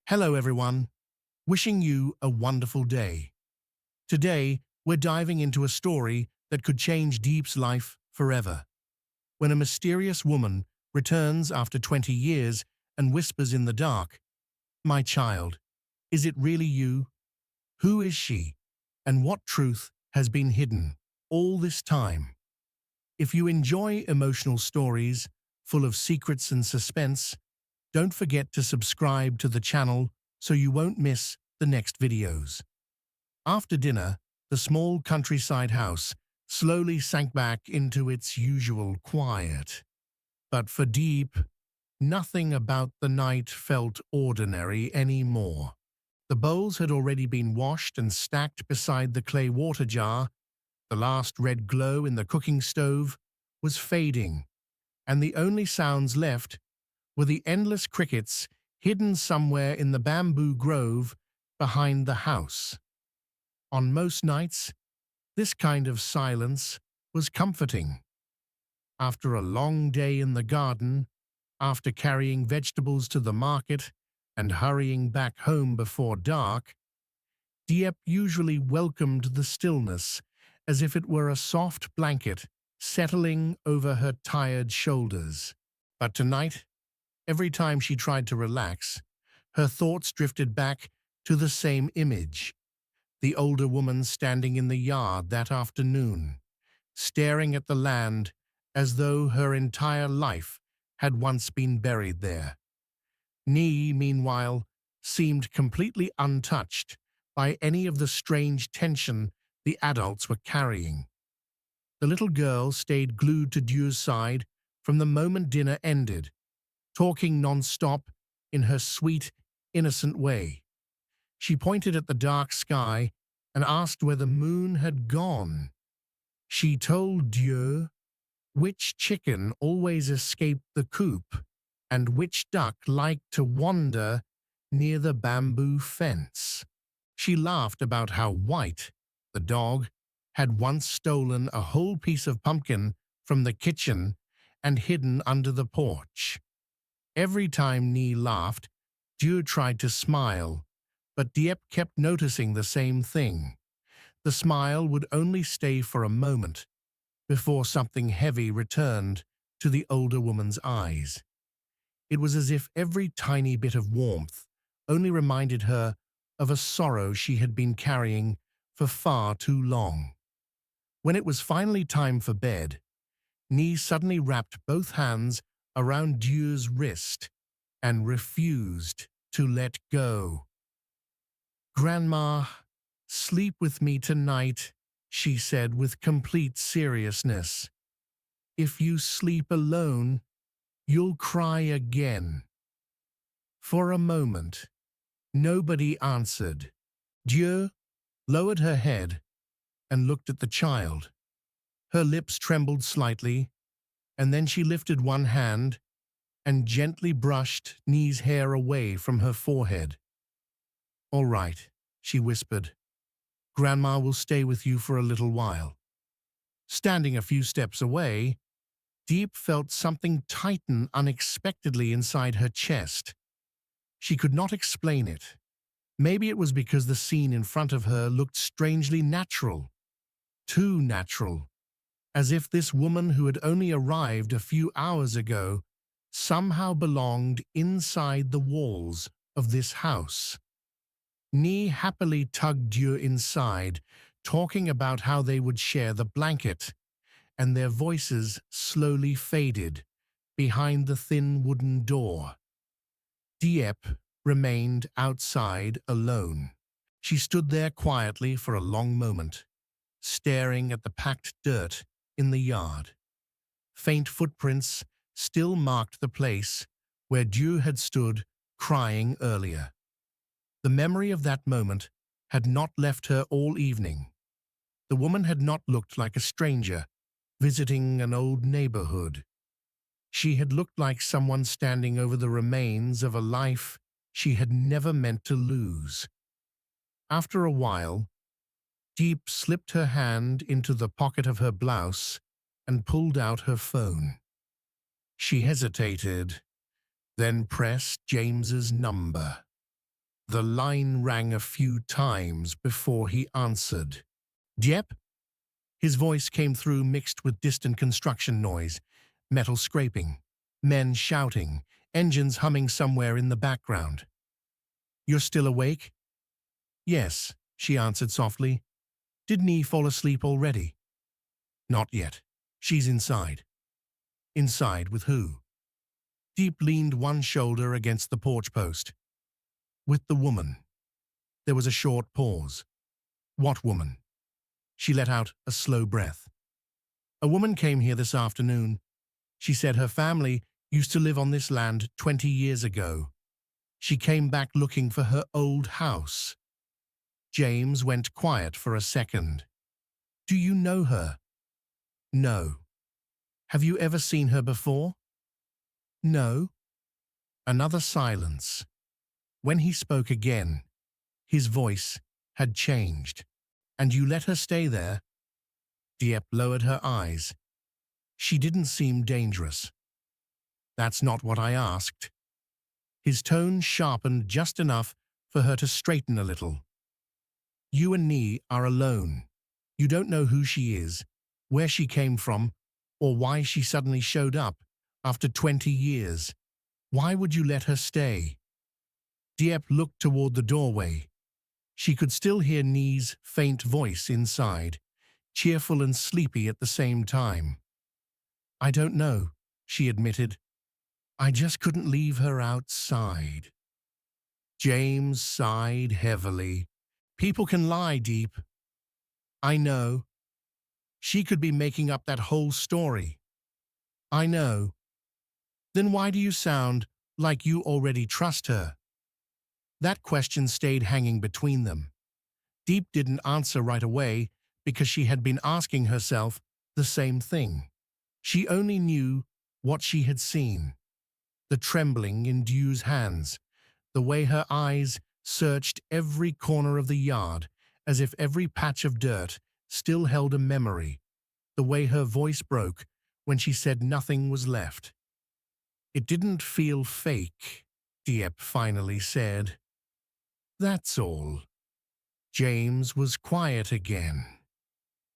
Hello everyone, wishing you a wonderful day. Today, we're diving into a story that could change Deep's life forever. When a mysterious woman returns after 20 years and whispers in the dark, "My child, is it really you? Who is she? And what truth has been hidden all this time?" If you enjoy emotional stories full of secrets and suspense, don't forget to subscribe to the channel so you won't miss the next videos. After dinner, the small countryside house slowly sank back into its usual quiet. But for Deep, nothing about the night felt ordinary anymore. The bowls had already been washed and stacked beside the clay water jar. The last red glow in the cooking stove was fading, and the only sounds left were the endless crickets hidden somewhere in the bamboo grove behind the house. On most nights, this kind of silence was comforting. After a long day in the garden, after carrying vegetables to the market and hurrying back home before dark, Dieppe usually welcomed the stillness as if it were a soft blanket settling over her tired shoulders. But tonight, every time she tried to relax, her thoughts drifted back to the same image, the older woman standing in the yard that afternoon, staring at the land as though her entire life had once been buried there. Nee, meanwhile, seemed completely untouched by any of the strange tension the adults were carrying. The little girl stayed glued to Dieu's side from the moment dinner ended, talking non-stop in her sweet, innocent way. She pointed at the dark sky and asked where the moon had gone. She told Dieu which chicken always escaped the coop and which duck liked to wander near the bamboo fence. She laughed about how White, the dog, had once stolen a whole piece of pumpkin from the kitchen and hidden under the porch. Every time Nee laughed, Dieu tried to smile, but Dieppe kept noticing the same thing. The smile would only stay for a moment before something heavy returned to the older woman's eyes. It was as if every tiny bit of warmth only reminded her of a sorrow she had been carrying for far too long. When it was finally time for bed, Nee suddenly wrapped both hands around Dieu's wrist and refused to let go. "Grandma, sleep with me tonight," she said with complete seriousness. "If you sleep alone, you'll cry again." For a moment, nobody answered. Dieu lowered her head and looked at the child. Her lips trembled slightly, and then she lifted one hand and gently brushed Nee's hair away from her forehead. "All right," she whispered. "Grandma will stay with you for a little while." Standing a few steps away, Deep felt something tighten unexpectedly inside her chest. She could not explain it. Maybe it was because the scene in front of her looked strangely natural. Too natural. As if this woman who had only arrived a few hours ago somehow belonged inside the walls of this house. Nee happily tugged Dieu inside, talking about how they would share the blanket, and their voices slowly faded behind the thin wooden door. Dieppe remained outside alone. She stood there quietly for a long moment, staring at the packed dirt in the yard. Faint footprints still marked the place where Dieu had stood crying earlier. The memory of that moment had not left her all evening. The woman had not looked like a stranger visiting an old neighborhood. She had looked like someone standing over the remains of a life she had never meant to lose. After a while, Deep slipped her hand into the pocket of her blouse and pulled out her phone. She hesitated, then pressed James's number. The line rang a few times before he answered. "Diep?" His voice came through mixed with distant construction noise, metal scraping, men shouting, engines humming somewhere in the background. "You're still awake?" "Yes," she answered softly. "Did Nee fall asleep already?" "Not yet. She's inside." "Inside with who?" Diep leaned one shoulder against the porch post. "With the woman." There was a short pause. "What woman?" She let out a slow breath. "A woman came here this afternoon. She said her family used to live on this land 20 years ago. She came back looking for her old house." James went quiet for a second. "Do you know her?" "No." "Have you ever seen her before?" "No." Another silence. When he spoke again, his voice had changed. "And you let her stay there?" Diep lowered her eyes. "She didn't seem dangerous." "That's not what I asked." His tone sharpened just enough for her to straighten a little. "You and Nee are alone. You don't know who she is, where she came from, or why she suddenly showed up after 20 years. Why would you let her stay?" Diep looked toward the doorway. She could still hear Nee's faint voice inside, cheerful and sleepy at the same time. "I don't know," she admitted. "I just couldn't leave her outside." James sighed heavily. "People can lie, Diep." "I know. She could be making up that whole story." "I know." "Then why do you sound like you already trust her?" That question stayed hanging between them. Diep didn't answer right away because she had been asking herself the same thing. She only knew what she had seen. The trembling in Dew's hands, the way her eyes searched every corner of the yard as if every patch of dirt still held a memory, the way her voice broke when she said nothing was left. "It didn't feel fake," Diep finally said. "That's all." James was quiet again.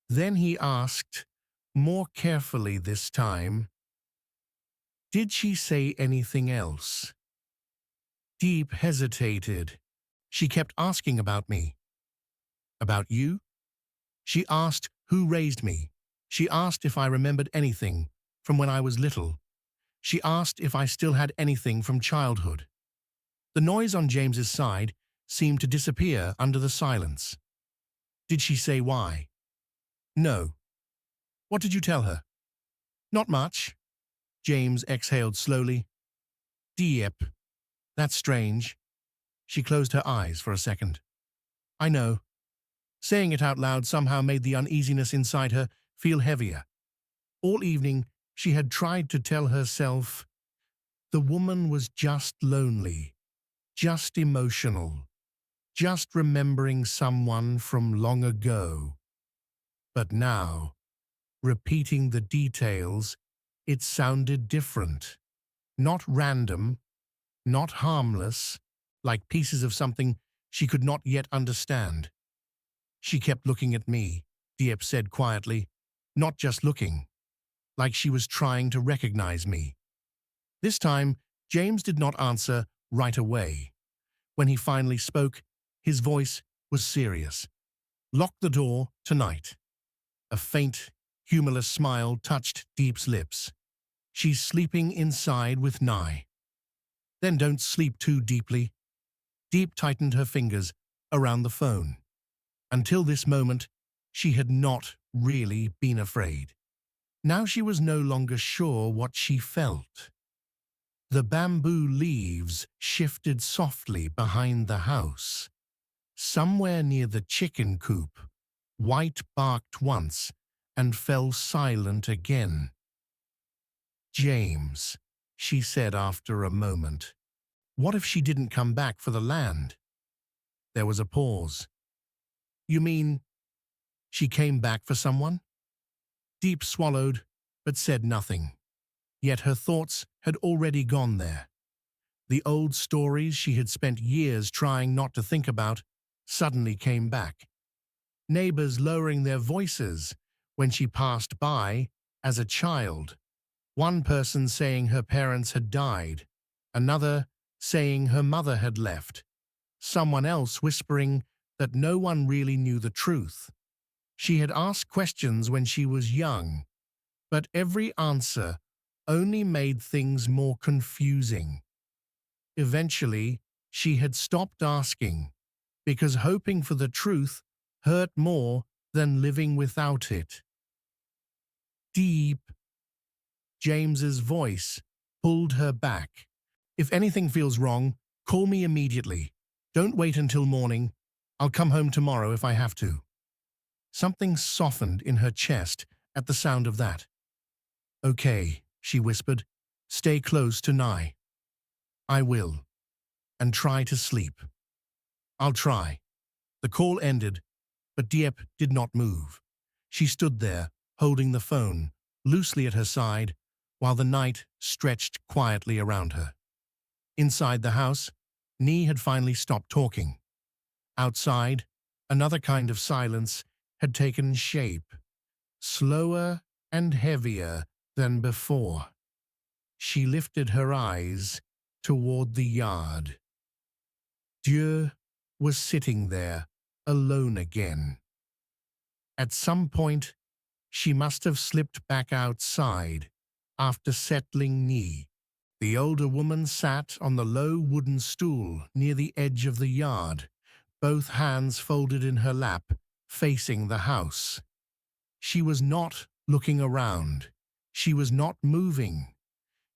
Then he asked, more carefully this time, "Did she say anything else?" Diep hesitated. "She kept asking about me." "About you?" "She asked who raised me. She asked if I remembered anything from when I was little. She asked if I still had anything from childhood." The noise on James's side seemed to disappear under the silence. "Did she say why?" "No." "What did you tell her?" "Not much." James exhaled slowly. "Diep. That's strange." She closed her eyes for a second. "I know." Saying it out loud somehow made the uneasiness inside her feel heavier. All evening, she had tried to tell herself the woman was just lonely, just emotional, just remembering someone from long ago. But now, repeating the details, it sounded different. Not random, not harmless, like pieces of something she could not yet understand. "She kept looking at me," Diep said quietly, "not just looking, like she was trying to recognize me." This time, James did not answer right away. When he finally spoke, his voice was serious. "Lock the door tonight." A faint, humorless smile touched Diep's lips. "She's sleeping inside with Nye." "Then don't sleep too deeply." Diep tightened her fingers around the phone. Until this moment, she had not really been afraid. Now she was no longer sure what she felt. The bamboo leaves shifted softly behind the house. Somewhere near the chicken coop, White barked once and fell silent again. "James," she said after a moment, "what if she didn't come back for the land?" There was a pause. "You mean she came back for someone?" Diep swallowed, but said nothing. Yet her thoughts had already gone there. The old stories she had spent years trying not to think about suddenly came back. Neighbors lowering their voices when she passed by as a child. One person saying her parents had died, another saying her mother had left, someone else whispering that no one really knew the truth. She had asked questions when she was young, but every answer only made things more confusing. Eventually, she had stopped asking, because hoping for the truth hurt more than living without it. Deep, James's voice pulled her back. If anything feels wrong, call me immediately. Don't wait until morning. I'll come home tomorrow if I have to. Something softened in her chest at the sound of that. Okay, she whispered. Stay close to Nye. I will. And try to sleep. I'll try. The call ended, but Dieppe did not move. She stood there, holding the phone loosely at her side, while the night stretched quietly around her. Inside the house, Nye had finally stopped talking. Outside, another kind of silence had taken shape, slower and heavier than before. She lifted her eyes toward the yard. Dieu was sitting there, alone again. At some point, she must have slipped back outside after settling Nye. The older woman sat on the low wooden stool near the edge of the yard, both hands folded in her lap, facing the house. She was not looking around. She was not moving.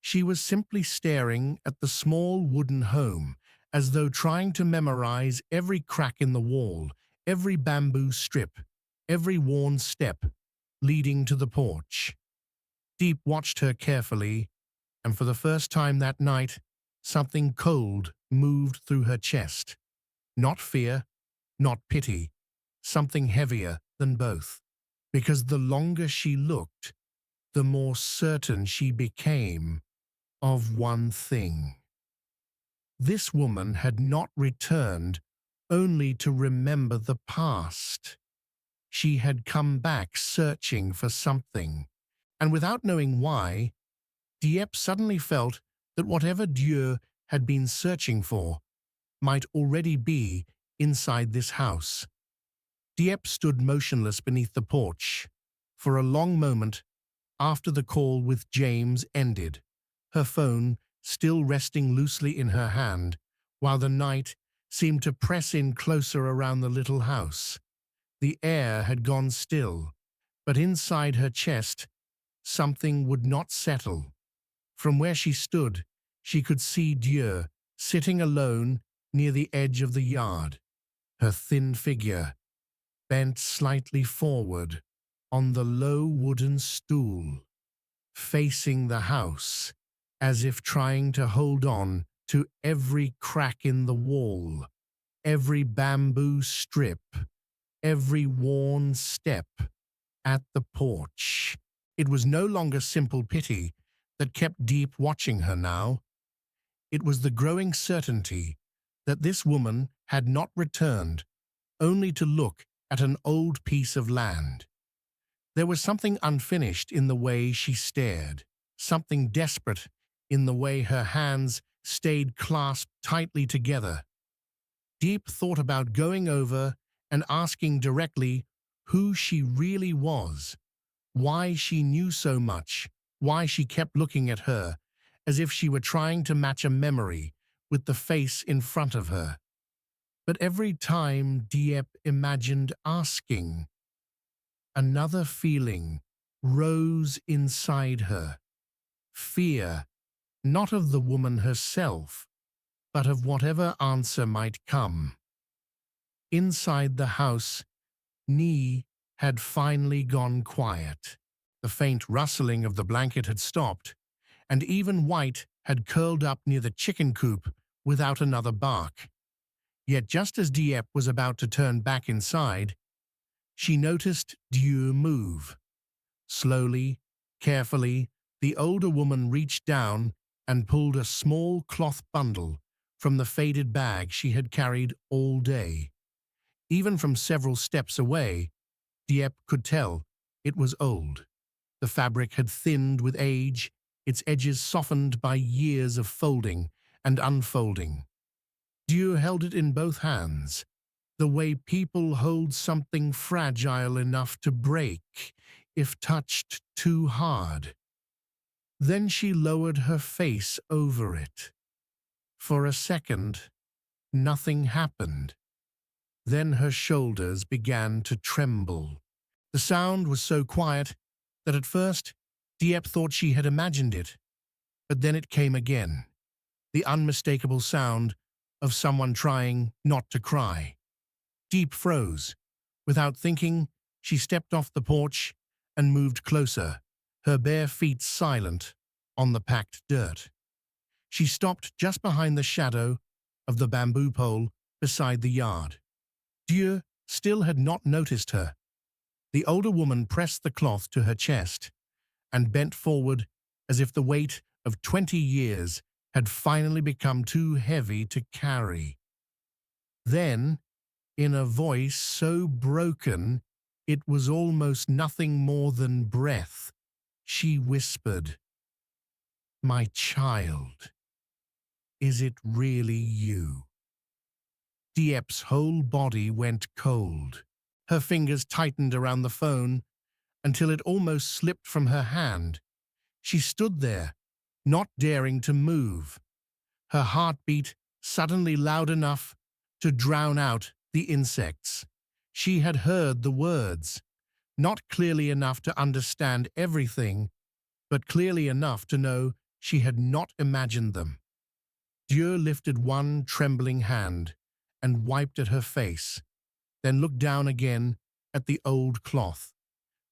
She was simply staring at the small wooden home, as though trying to memorize every crack in the wall, every bamboo strip, every worn step leading to the porch. Deep watched her carefully, and for the first time that night, something cold moved through her chest. Not fear, not pity, something heavier than both. Because the longer she looked, the more certain she became of one thing. This woman had not returned only to remember the past. She had come back searching for something, and without knowing why, Dieppe suddenly felt that whatever Dieu had been searching for might already be inside this house. Dieppe stood motionless beneath the porch for a long moment after the call with James ended, her phone still resting loosely in her hand, while the night seemed to press in closer around the little house. The air had gone still, but inside her chest, something would not settle. From where she stood, she could see Dieu sitting alone near the edge of the yard, her thin figure bent slightly forward on the low wooden stool, facing the house, as if trying to hold on to every crack in the wall, every bamboo strip, every worn step at the porch. It was no longer simple pity that kept Deep watching her now. It was the growing certainty that this woman had not returned only to look at an old piece of land. There was something unfinished in the way she stared, something desperate in the way her hands stayed clasped tightly together. Deep thought about going over and asking directly who she really was, why she knew so much, why she kept looking at her, as if she were trying to match a memory with the face in front of her. But every time Dieppe imagined asking, another feeling rose inside her. Fear, not of the woman herself, but of whatever answer might come. Inside the house, Nye had finally gone quiet. The faint rustling of the blanket had stopped, and even White had curled up near the chicken coop without another bark. Yet just as Dieppe was about to turn back inside, she noticed Dieu move. Slowly, carefully, the older woman reached down and pulled a small cloth bundle from the faded bag she had carried all day. Even from several steps away, Dieppe could tell it was old. The fabric had thinned with age, its edges softened by years of folding and unfolding. Dieu held it in both hands, the way people hold something fragile enough to break if touched too hard. Then she lowered her face over it. For a second, nothing happened. Then her shoulders began to tremble. The sound was so quiet that at first Dieppe thought she had imagined it, but then it came again, the unmistakable sound of someone trying not to cry. Dieppe froze. Without thinking, she stepped off the porch and moved closer, her bare feet silent on the packed dirt. She stopped just behind the shadow of the bamboo pole beside the yard. Dieu still had not noticed her. The older woman pressed the cloth to her chest and bent forward as if the weight of 20 years had finally become too heavy to carry. Then, in a voice so broken it was almost nothing more than breath, she whispered, "My child, is it really you?" Dieppe's whole body went cold. Her fingers tightened around the phone until it almost slipped from her hand. She stood there, not daring to move, her heartbeat suddenly loud enough to drown out the insects. She had heard the words, not clearly enough to understand everything, but clearly enough to know she had not imagined them. Dieu lifted one trembling hand and wiped at her face, then looked down again at the old cloth.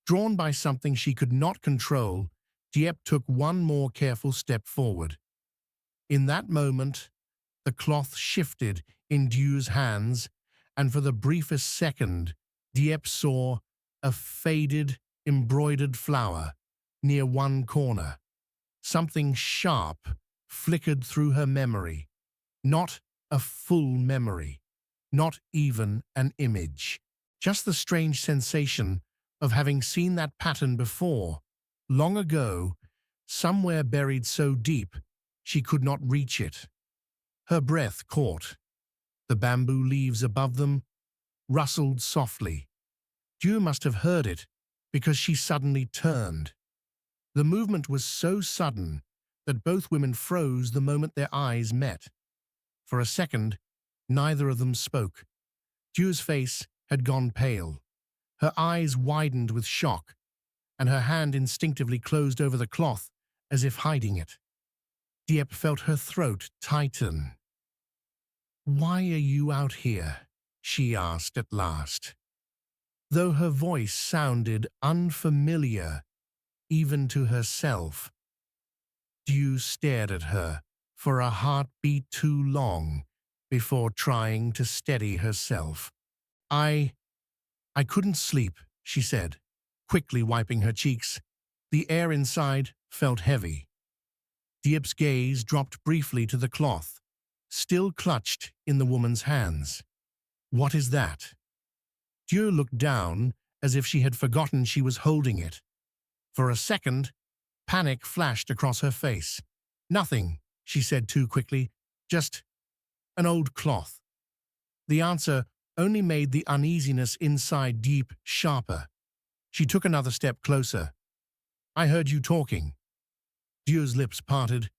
Drawn by something she could not control, Dieppe took one more careful step forward. In that moment, the cloth shifted in Dieu's hands, and for the briefest second, Dieppe saw a faded, embroidered flower near one corner. Something sharp flickered through her memory, not a full memory, not even an image, just the strange sensation of having seen that pattern before, long ago, somewhere buried so deep she could not reach it. Her breath caught. The bamboo leaves above them rustled softly. Dieu must have heard it because she suddenly turned. The movement was so sudden that both women froze the moment their eyes met. For a second, neither of them spoke. Dieu's face had gone pale. Her eyes widened with shock, and her hand instinctively closed over the cloth as if hiding it. Dieppe felt her throat tighten. "Why are you out here?" she asked at last. Though her voice sounded unfamiliar even to herself. Dieu stared at her for a heartbeat too long before trying to steady herself. I couldn't sleep," she said, quickly wiping her cheeks. The air inside felt heavy. Dieppe's gaze dropped briefly to the cloth, still clutched in the woman's hands. "What is that?" Dieu looked down as if she had forgotten she was holding it. For a second, panic flashed across her face. "Nothing," she said too quickly, "just an old cloth." The answer only made the uneasiness inside Dieppe sharper. She took another step closer. "I heard you talking." Dieu's lips parted,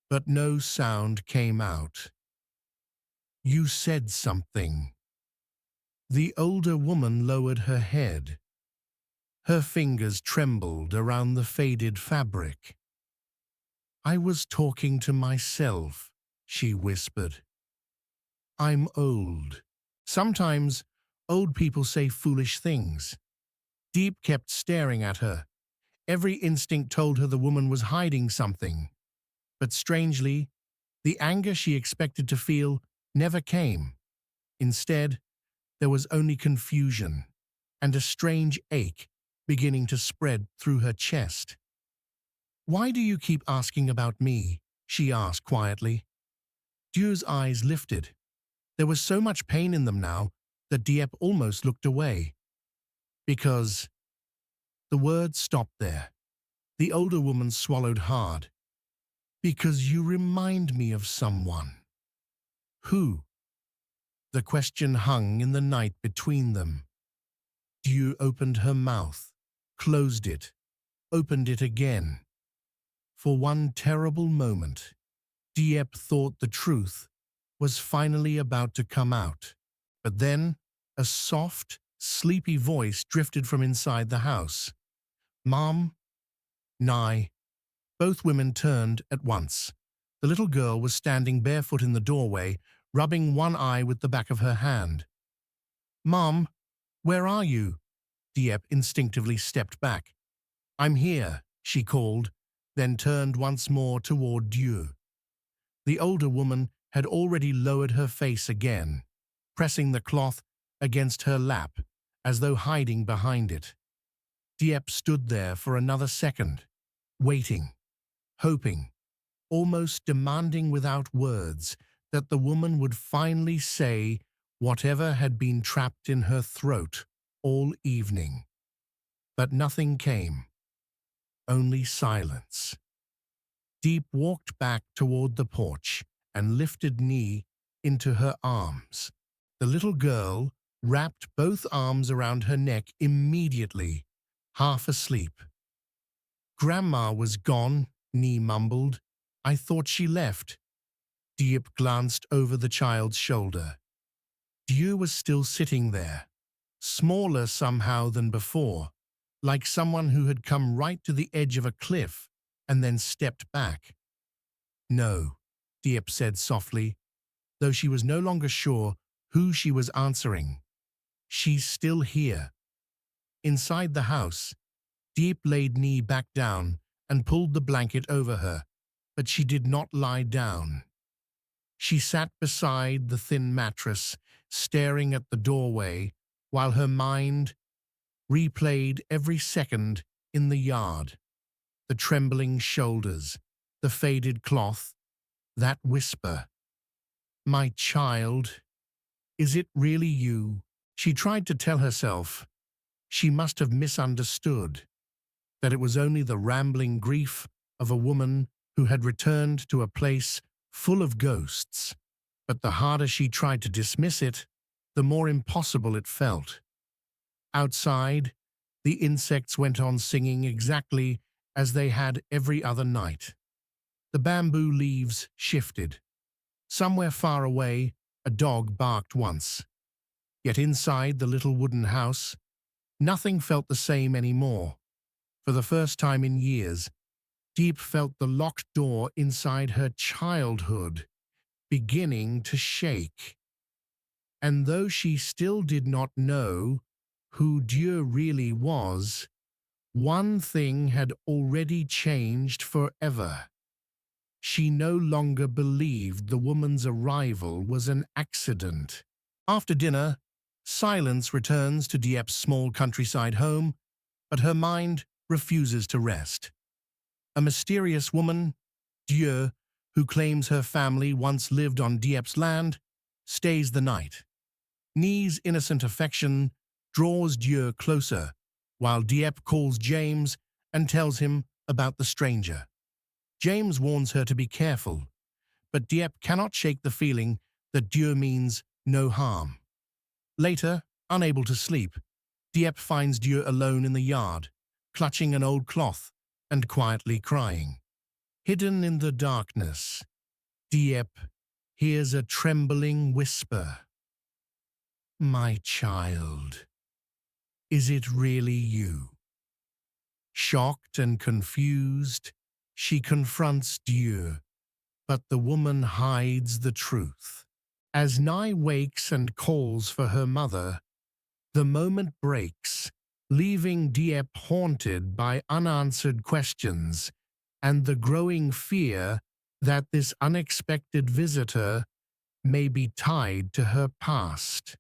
but no sound came out. "You said something." The older woman lowered her head. Her fingers trembled around the faded fabric. "I was talking to myself," she whispered. "I'm old. Sometimes old people say foolish things." Dieppe kept staring at her. Every instinct told her the woman was hiding something. But strangely, the anger she expected to feel never came. Instead, there was only confusion and a strange ache beginning to spread through her chest. "Why do you keep asking about me?" she asked quietly. Dieu's eyes lifted. There was so much pain in them now that Dieppe almost looked away. Because the words stopped there. The older woman swallowed hard. Because you remind me of someone. Who? The question hung in the night between them. Dieu opened her mouth, closed it, opened it again. For one terrible moment, Dieppe thought the truth was finally about to come out. But then, a soft, sleepy voice drifted from inside the house. Mom? Nye. Both women turned at once. The little girl was standing barefoot in the doorway, rubbing one eye with the back of her hand. Mom, where are you? Dieppe instinctively stepped back. I'm here, she called, then turned once more toward Dieu. The older woman had already lowered her face again, pressing the cloth against her lap, as though hiding behind it. Dieppe stood there for another second, waiting, hoping, almost demanding without words that the woman would finally say whatever had been trapped in her throat all evening. But nothing came, only silence. Dieppe walked back toward the porch and lifted Knee into her arms. The little girl wrapped both arms around her neck immediately, half asleep. Grandma was gone, Knee mumbled. I thought she left. Dieppe glanced over the child's shoulder. Dieu was still sitting there, smaller somehow than before, like someone who had come right to the edge of a cliff and then stepped back. No, Dieppe said softly, though she was no longer sure who she was answering. She's still here. Inside the house, Dieppe laid Knee back down and pulled the blanket over her, but she did not lie down. She sat beside the thin mattress, staring at the doorway, while her mind replayed every second in the yard. The trembling shoulders, the faded cloth, that whisper. My child, is it really you? She tried to tell herself. She must have misunderstood, that it was only the rambling grief of a woman who had returned to a place full of ghosts. But the harder she tried to dismiss it, the more impossible it felt. Outside, the insects went on singing exactly as they had every other night. The bamboo leaves shifted. Somewhere far away, a dog barked once. Yet inside the little wooden house, nothing felt the same anymore. For the first time in years, Dieppe felt the locked door inside her childhood beginning to shake. And though she still did not know who Dieu really was, one thing had already changed forever. She no longer believed the woman's arrival was an accident. After dinner, silence returns to Dieppe's small countryside home, but her mind refuses to rest. A mysterious woman, Dieu, who claims her family once lived on Dieppe's land, stays the night. Knee's innocent affection draws Dieu closer, while Dieppe calls James and tells him about the stranger. James warns her to be careful, but Dieppe cannot shake the feeling that Dieu means no harm. Later, unable to sleep, Dieppe finds Dieu alone in the yard, clutching an old cloth and quietly crying. Hidden in the darkness, Dieppe hears a trembling whisper. My child, is it really you? Shocked and confused, she confronts Dieu, but the woman hides the truth. As Nye wakes and calls for her mother, the moment breaks, leaving Dieppe haunted by unanswered questions and the growing fear that this unexpected visitor may be tied to her past.